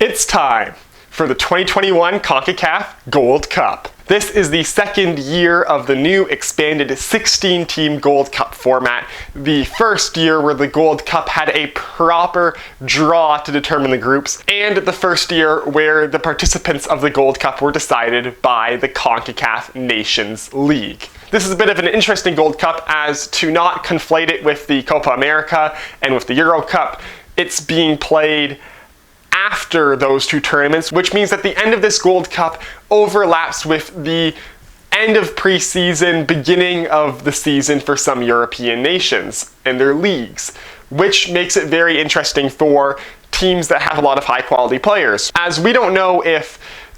It's time for the 2021 Concacaf Gold Cup. This is the second year of the new expanded 16-team Gold Cup format. The first year where the Gold Cup had a proper draw to determine the groups, and the first year where the participants of the Gold Cup were decided by the Concacaf Nations League. This is a bit of an interesting Gold Cup as to not conflate it with the Copa America and with the Euro Cup. It's being played after those two tournaments, which means that the end of this Gold Cup overlaps with the end of preseason, beginning of the season for some European nations and their leagues, which makes it very interesting for teams that have a lot of high quality players, as we don't know if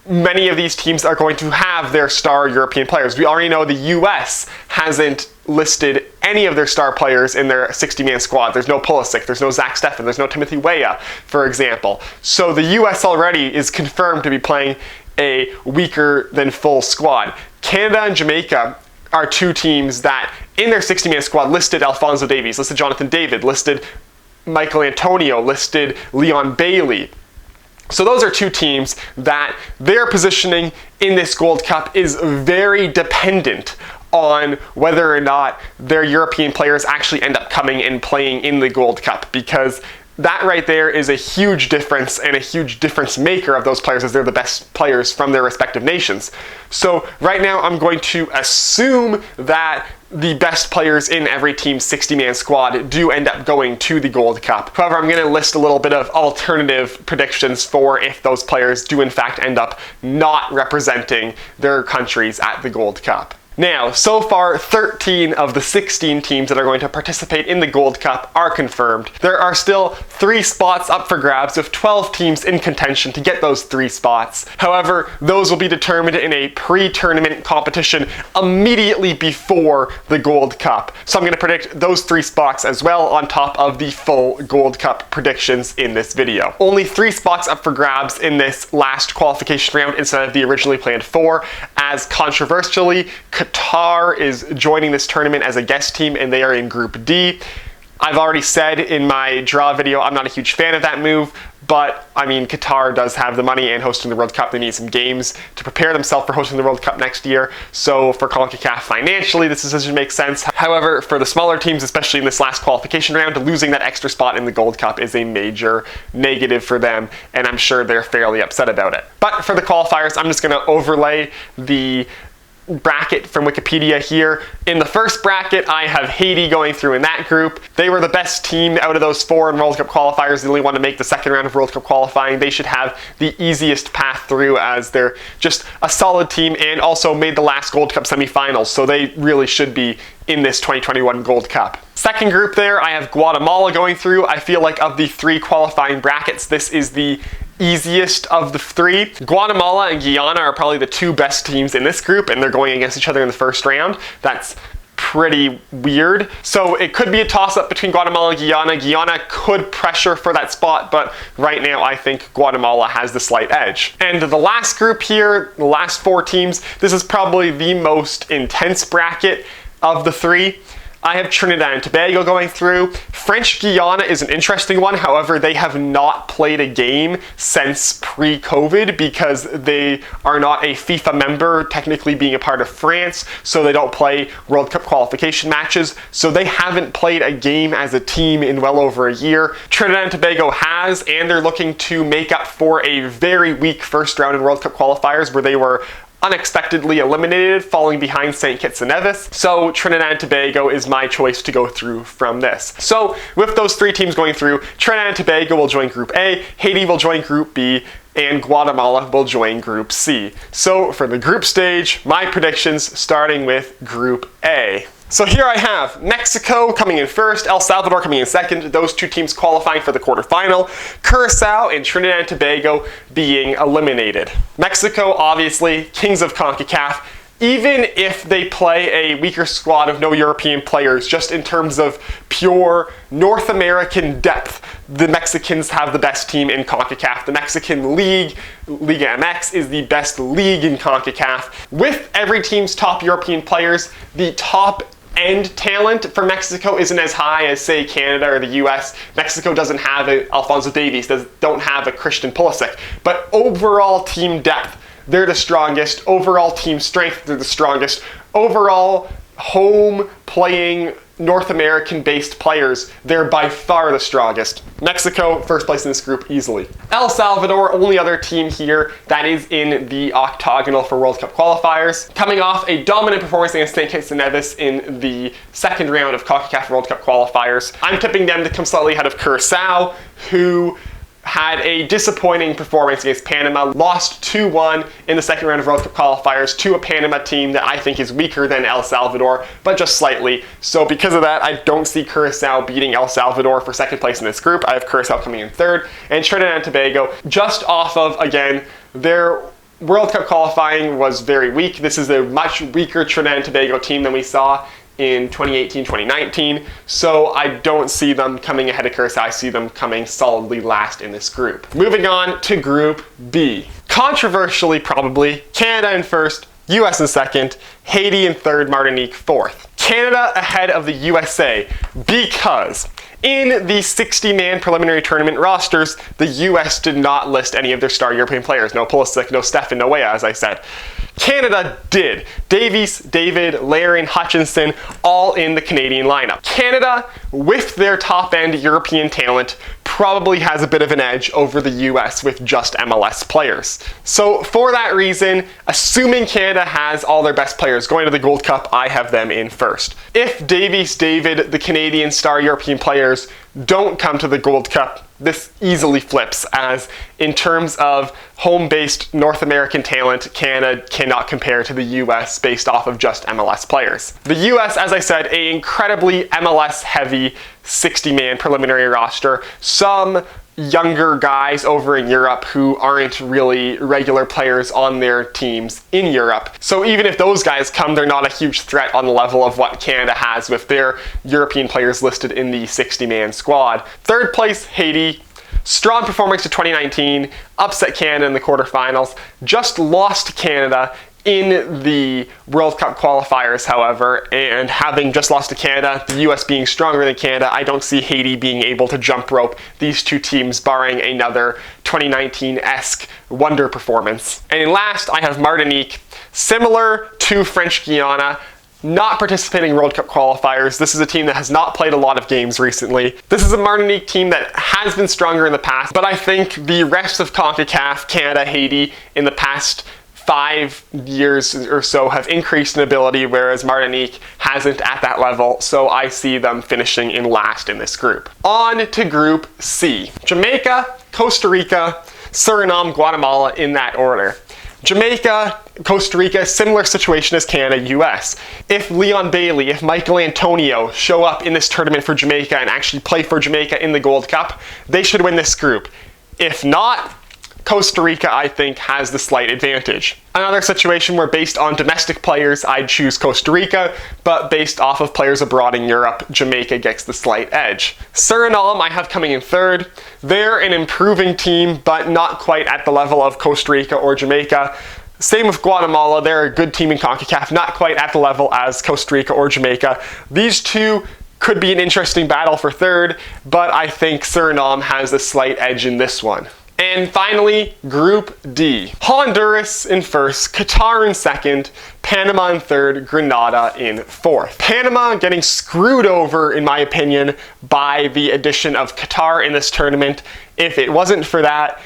many of these teams are going to have their star European players. We already know the US hasn't listed any of their star players in their 60-man squad. There's no Pulisic, there's no Zach Steffen, there's no Timothy Weah, for example. So the US already is confirmed to be playing a weaker than full squad. Canada and Jamaica are two teams that in their 60-man squad listed Alphonso Davies, listed Jonathan David, listed Michael Antonio, listed Leon Bailey. So those are two teams that their positioning in this Gold Cup is very dependent on whether or not their European players actually end up coming and playing in the Gold Cup, because that right there is a huge difference and a huge difference maker of those players, as they're the best players from their respective nations. So right now I'm going to assume that the best players in every team's 60-man squad do end up going to the Gold Cup. However, I'm going to list a little bit of alternative predictions for if those players do in fact end up not representing their countries at the Gold Cup. Now, so far, 13 of the 16 teams that are going to participate in the Gold Cup are confirmed. There are still 3 spots up for grabs, with 12 teams in contention to get those 3 spots. However, those will be determined in a pre-tournament competition immediately before the Gold Cup. So I'm going to predict those 3 spots as well on top of the full Gold Cup predictions in this video. Only 3 spots up for grabs in this last qualification round instead of the originally planned 4, as controversially, Qatar is joining this tournament as a guest team, and they are in Group D. I've already said in my draw video I'm not a huge fan of that move, but I mean, Qatar does have the money and hosting the World Cup. They need some games to prepare themselves for hosting the World Cup next year. So for CONCACAF financially, this decision makes sense. However, for the smaller teams, especially in this last qualification round, losing that extra spot in the Gold Cup is a major negative for them, and I'm sure they're fairly upset about it. But for the qualifiers, I'm just going to overlay the bracket from Wikipedia here. In the first bracket, I have Haiti going through in that group. They were the best team out of those 4 in World Cup qualifiers. The only one to make the second round of World Cup qualifying. They should have the easiest path through, as they're just a solid team and also made the last Gold Cup semifinals, so they really should be in this 2021 Gold Cup. Second group there, I have Guatemala going through. I feel like of the 3 qualifying brackets, this is the easiest of the 3. Guatemala and Guyana are probably the 2 best teams in this group, and they're going against each other in the first round. That's pretty weird. So it could be a toss-up between Guatemala and Guyana. Guyana could pressure for that spot, but right now I think Guatemala has the slight edge. And the last group here, the last 4 teams, this is probably the most intense bracket of the 3. I have Trinidad and Tobago going through. French Guiana is an interesting one. However, they have not played a game since pre-COVID because they are not a FIFA member, technically being a part of France, so they don't play World Cup qualification matches. So they haven't played a game as a team in well over a year. Trinidad and Tobago has, and they're looking to make up for a very weak first round in World Cup qualifiers where they were unexpectedly eliminated, falling behind St. Kitts and Nevis. So Trinidad and Tobago is my choice to go through from this. So with those 3 teams going through, Trinidad and Tobago will join Group A, Haiti will join Group B, and Guatemala will join Group C. So for the group stage, my predictions starting with Group A. So here I have Mexico coming in first, El Salvador coming in second, those 2 teams qualifying for the quarterfinal, Curacao and Trinidad and Tobago being eliminated. Mexico, obviously, kings of CONCACAF. Even if they play a weaker squad of no European players, just in terms of pure North American depth, the Mexicans have the best team in CONCACAF. The Mexican League, Liga MX, is the best league in CONCACAF. With every team's top European players, the top end talent for Mexico isn't as high as, say, Canada or the US. Mexico doesn't have Alphonso Davies, don't have a Christian Pulisic. But overall team depth, they're the strongest. Overall team strength, they're the strongest. Overall home playing North American-based players, they're by far the strongest. Mexico, first place in this group easily. El Salvador, only other team here that is in the octagonal for World Cup qualifiers. Coming off a dominant performance against St. Kitts and Nevis in the second round of Concacaf World Cup qualifiers. I'm tipping them to come slightly ahead of Curacao, who had a disappointing performance against Panama, lost 2-1 in the second round of World Cup qualifiers to a Panama team that I think is weaker than El Salvador, but just slightly. So because of that, I don't see Curacao beating El Salvador for second place in this group. I have Curacao coming in third, and Trinidad and Tobago, just off of, again, their World Cup qualifying was very weak. This is a much weaker Trinidad and Tobago team than we saw in 2018-2019, so I don't see them coming ahead of Curacao. I see them coming solidly last in this group. Moving on to Group B. Controversially, probably, Canada in first, US in second, Haiti in third, Martinique fourth. Canada ahead of the USA because in the 60-man preliminary tournament rosters, the US did not list any of their star European players. No Pulisic, no Stefan, no Weah, as I said. Canada did. Davies, David, Larin, Hutchinson, all in the Canadian lineup. Canada, with their top-end European talent, probably has a bit of an edge over the US with just MLS players. So for that reason, assuming Canada has all their best players going to the Gold Cup, I have them in first. If Davies, David, the Canadian star European players don't come to the Gold Cup, this easily flips, as in terms of home-based North American talent, Canada cannot compare to the US based off of just MLS players. The US, as I said, an incredibly MLS-heavy 60-man preliminary roster. Some younger guys over in Europe who aren't really regular players on their teams in Europe. So even if those guys come, they're not a huge threat on the level of what Canada has with their European players listed in the 60-man squad. Third place, Haiti. Strong performance to 2019, upset Canada in the quarterfinals, just lost to Canada in the World Cup qualifiers, however, and having just lost to Canada, the US being stronger than Canada, I don't see Haiti being able to jump rope these two teams, barring another 2019-esque wonder performance. And in last, I have Martinique, similar to French Guiana, not participating in World Cup qualifiers. This is a team that has not played a lot of games recently. This is a Martinique team that has been stronger in the past, but I think the rest of CONCACAF, Canada, Haiti, in the past 5 years or so have increased in ability, whereas Martinique hasn't at that level, so I see them finishing in last in this group. On to Group C. Jamaica, Costa Rica, Suriname, Guatemala in that order. Jamaica, Costa Rica, similar situation as Canada, US. If Leon Bailey, if Michael Antonio show up in this tournament for Jamaica and actually play for Jamaica in the Gold Cup, they should win this group. If not, Costa Rica, I think, has the slight advantage. Another situation where based on domestic players, I'd choose Costa Rica, but based off of players abroad in Europe, Jamaica gets the slight edge. Suriname, I have coming in third. They're an improving team, but not quite at the level of Costa Rica or Jamaica. Same with Guatemala, they're a good team in CONCACAF, not quite at the level as Costa Rica or Jamaica. These two could be an interesting battle for third, but I think Suriname has a slight edge in this one. And finally, Group D. Honduras in first, Qatar in second, Panama in third, Grenada in fourth. Panama getting screwed over, in my opinion, by the addition of Qatar in this tournament. If it wasn't for that,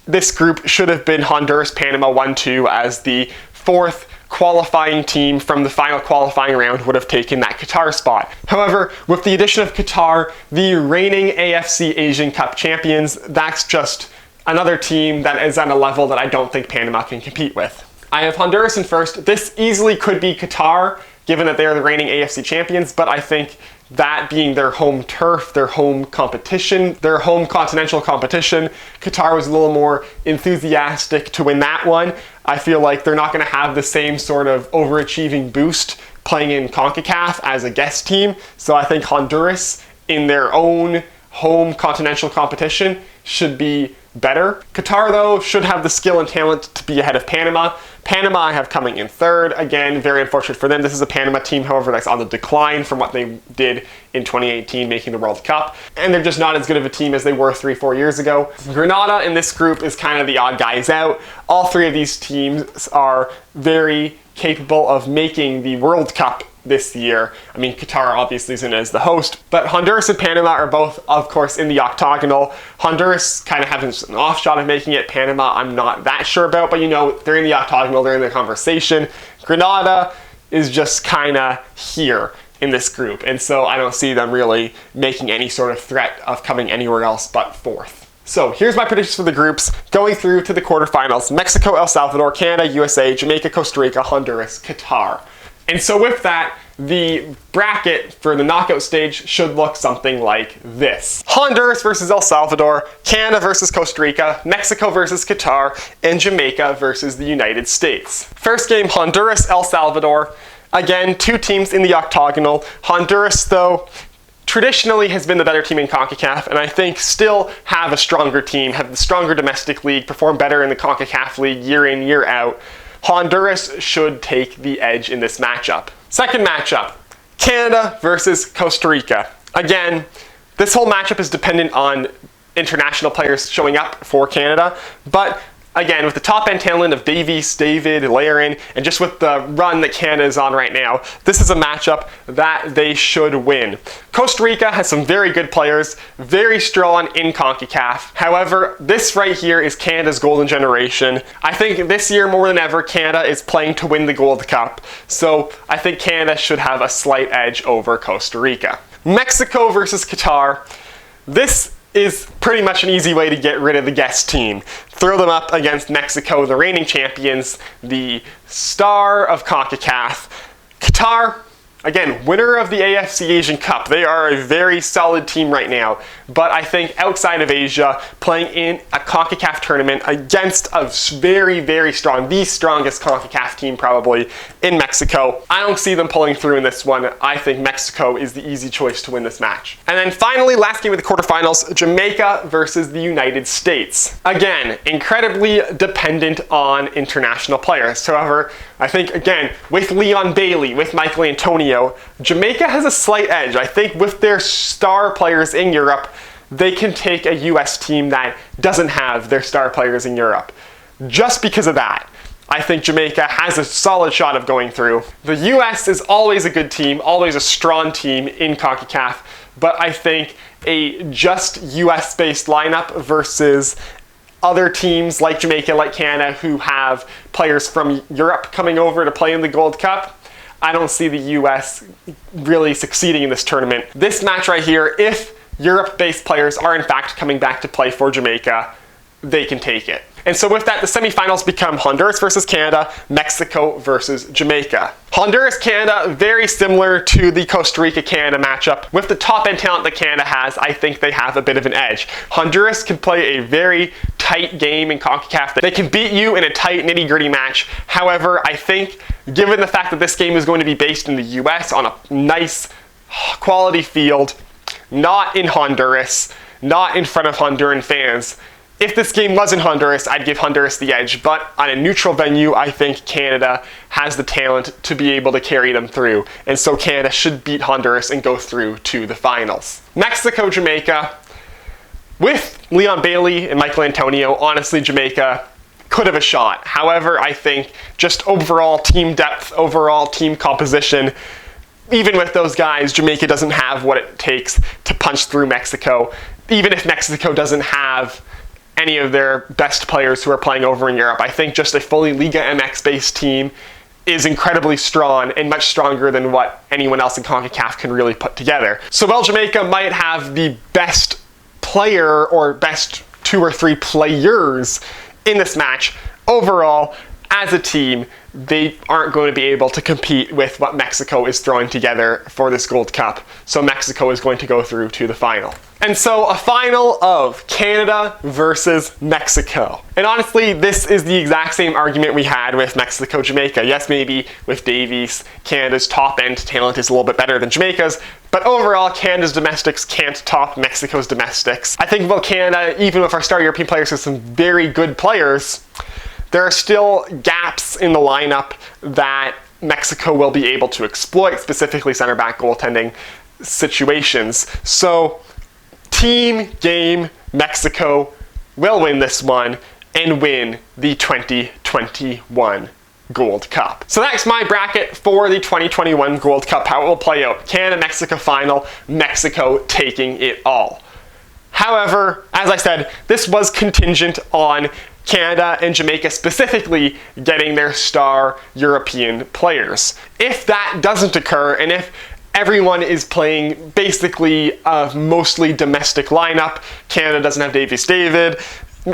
this group should have been Honduras, Panama 1-2 as the fourth qualifying team from the final qualifying round would have taken that Qatar spot. However, with the addition of Qatar, the reigning AFC Asian Cup champions, that's just another team that is at a level that I don't think Panama can compete with. I have Honduras in first. This easily could be Qatar, given that they are the reigning AFC champions, but I think that being their home turf, their home competition, their home continental competition, Qatar was a little more enthusiastic to win that one. I feel like they're not going to have the same sort of overachieving boost playing in CONCACAF as a guest team, so I think Honduras, in their own home continental competition, should be better. Qatar, though, should have the skill and talent to be ahead of Panama. Panama I have coming in third. Again, very unfortunate for them. This is a Panama team, however, that's on the decline from what they did in 2018, making the World Cup. And they're just not as good of a team as they were 3-4 years ago. Grenada in this group is kind of the odd guys out. All three of these teams are very capable of making the World Cup this year. I mean, Qatar obviously is in as the host, but Honduras and Panama are both, of course, in the octagonal. Honduras kind of has an off shot of making it. Panama, I'm not that sure about, but you know, they're in the octagonal, they're in the conversation. Grenada is just kind of here in this group, and so I don't see them really making any sort of threat of coming anywhere else but fourth. So here's my predictions for the groups going through to the quarterfinals: Mexico, El Salvador, Canada, USA, Jamaica, Costa Rica, Honduras, Qatar. And so with that, the bracket for the knockout stage should look something like this: Honduras versus El Salvador, Canada versus Costa Rica, Mexico versus Qatar, and Jamaica versus the United States. First game, Honduras, El Salvador. Again, two teams in the octagonal. Honduras, though, traditionally has been the better team in CONCACAF, and I think still have a stronger team, have the stronger domestic league, perform better in the CONCACAF league year in, year out. Honduras should take the edge in this matchup. Second matchup, Canada versus Costa Rica. Again, this whole matchup is dependent on international players showing up for Canada, but again, with the top-end talent of Davies, David, Larin, and just with the run that Canada is on right now, this is a matchup that they should win. Costa Rica has some very good players, very strong in CONCACAF. However, this right here is Canada's golden generation. I think this year more than ever, Canada is playing to win the Gold Cup, so I think Canada should have a slight edge over Costa Rica. Mexico versus Qatar. This is pretty much an easy way to get rid of the guest team. Throw them up against Mexico, the reigning champions, the star of CONCACAF. Qatar, again, winner of the AFC Asian Cup. They are a very solid team right now, but I think outside of Asia, playing in a CONCACAF tournament against a very, very strong, the strongest CONCACAF team probably in Mexico, I don't see them pulling through in this one. I think Mexico is the easy choice to win this match. And then finally, last game of the quarterfinals, Jamaica versus the United States. Again, incredibly dependent on international players. However, I think, again, with Leon Bailey, with Michael Antonio, Jamaica has a slight edge. I think with their star players in Europe, they can take a US team that doesn't have their star players in Europe. Just because of that, I think Jamaica has a solid shot of going through. The US is always a good team, always a strong team in CONCACAF, but I think a just US-based lineup versus other teams like Jamaica, like Canada, who have players from Europe coming over to play in the Gold Cup, I don't see the US really succeeding in this tournament. This match right here, if Europe-based players are in fact coming back to play for Jamaica, they can take it. And so with that, the semifinals become Honduras versus Canada, Mexico versus Jamaica. Honduras, Canada, very similar to the Costa Rica-Canada matchup. With the top-end talent that Canada has, I think they have a bit of an edge. Honduras can play a very tight game in CONCACAF. They can beat you in a tight, nitty-gritty match. However, I think, given the fact that this game is going to be based in the US on a nice, quality field, not in Honduras, not in front of Honduran fans, if this game was in Honduras, I'd give Honduras the edge, but on a neutral venue, I think Canada has the talent to be able to carry them through, and so Canada should beat Honduras and go through to the finals. Mexico, Jamaica. With Leon Bailey and Michael Antonio, honestly, Jamaica could have a shot. However, I think just overall team depth, overall team composition, even with those guys, Jamaica doesn't have what it takes to punch through Mexico, even if Mexico doesn't have any of their best players who are playing over in Europe. I think just a fully Liga MX-based team is incredibly strong and much stronger than what anyone else in CONCACAF can really put together. So while Jamaica might have the best player or best 2 or 3 players in this match, overall, as a team, they aren't going to be able to compete with what Mexico is throwing together for this Gold Cup. So Mexico is going to go through to the final. And so a final of Canada versus Mexico. And honestly, this is the exact same argument we had with Mexico-Jamaica. Yes, maybe with Davies, Canada's top-end talent is a little bit better than Jamaica's, but overall, Canada's domestics can't top Mexico's domestics. I think about Canada, even with our star European players with some very good players, there are still gaps in the lineup that Mexico will be able to exploit, specifically center-back goaltending situations. So, team game, Mexico will win this one and win the 2021 Gold Cup. So that's my bracket for the 2021 Gold Cup, how it will play out. Canada-Mexico final, Mexico taking it all. However, as I said, this was contingent on Canada and Jamaica specifically getting their star European players. If that doesn't occur, and if everyone is playing basically a mostly domestic lineup, Canada doesn't have Davies David,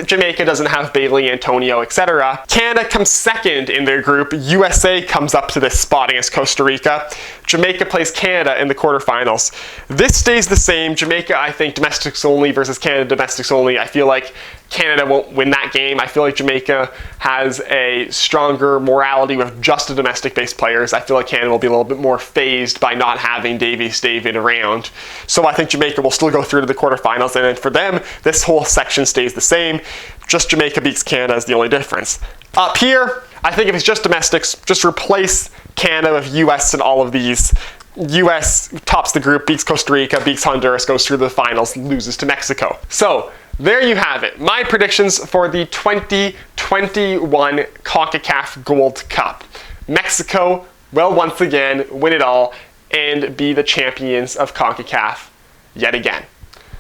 Jamaica doesn't have Bailey, Antonio, etc. Canada comes second in their group. USA comes up to this spot against Costa Rica. Jamaica plays Canada in the quarterfinals. This stays the same. Jamaica, I think, domestics only versus Canada, domestics only. I feel like Canada won't win that game. I feel like Jamaica has a stronger morality with just the domestic-based players. I feel like Canada will be a little bit more phased by not having Davies David around. So I think Jamaica will still go through to the quarterfinals, and then for them, this whole section stays the same. Just Jamaica beats Canada is the only difference. Up here, I think if it's just domestics, just replace Canada with US and all of these. US tops the group, beats Costa Rica, beats Honduras, goes through the finals, loses to Mexico. So, there you have it. My predictions for the 2021 Concacaf Gold Cup. Mexico will once again win it all and be the champions of Concacaf yet again.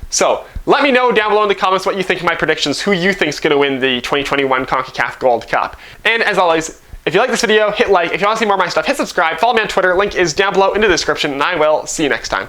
So, let me know down below in the comments what you think of my predictions, who you think is going to win the 2021 Concacaf Gold Cup. And as always, if you like this video, hit like. If you want to see more of my stuff, hit subscribe. Follow me on Twitter. Link is down below in the description, and I will see you next time.